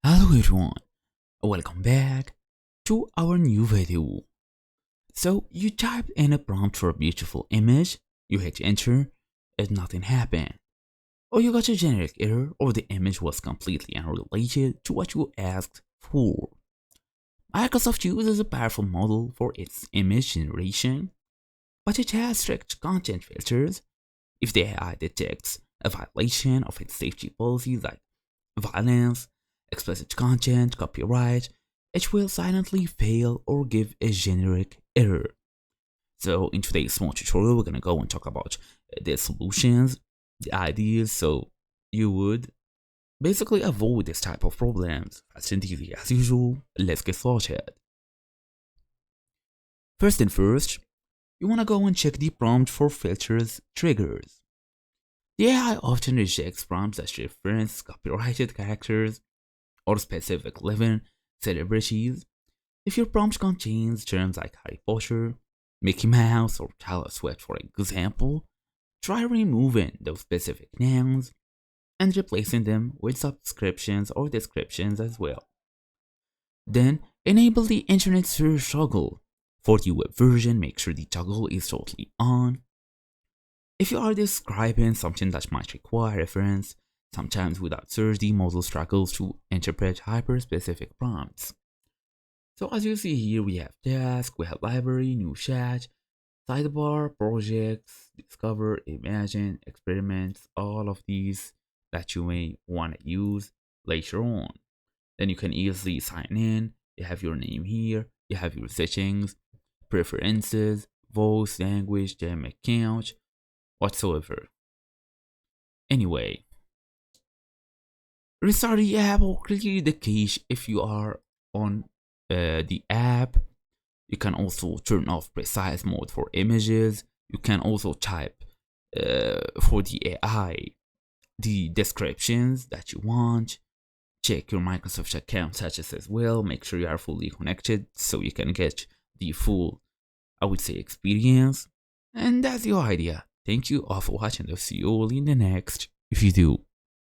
Hello everyone, welcome back to our new video. So you typed in a prompt for a beautiful image, you hit enter, and nothing happened. Or you got a generic error, or the image was completely unrelated to what you asked for. Microsoft uses a powerful model for its image generation, but it has strict content filters. If the AI detects a violation of its safety policies like violence, explicit content, copyright, it will silently fail or give a generic error. So in today's small tutorial, we're gonna go and talk about the solutions, the ideas, so you would basically avoid this type of problems. Fast and easy as usual. Let's get started. First and first, you wanna go and check the prompt for filters triggers. The AI often rejects prompts that reference copyrighted characters or specific living celebrities. If your prompt contains terms like Harry Potter, Mickey Mouse, or Taylor Swift, for example, try removing those specific nouns and replacing them with subscriptions or descriptions as well. Then enable the internet search toggle. For the web version, make sure the toggle is totally on. If you are describing something that might require reference, sometimes without search, the model struggles to interpret hyper-specific prompts. So as you see here, we have task, we have library, new chat, sidebar, projects, discover, imagine, experiments, all of these that you may want to use later on. Then you can easily sign in, you have your name here, you have your settings, preferences, voice, language, gem account, whatsoever. Anyway, restart the app or clear the cache if you are on the app. You can also turn off precise mode for images. You can also type for the AI the descriptions that you want. Check your Microsoft account status as well. Make sure you are fully connected so you can get the full, I would say, experience. And that's your idea. Thank you all for watching. I'll see you all in the next video.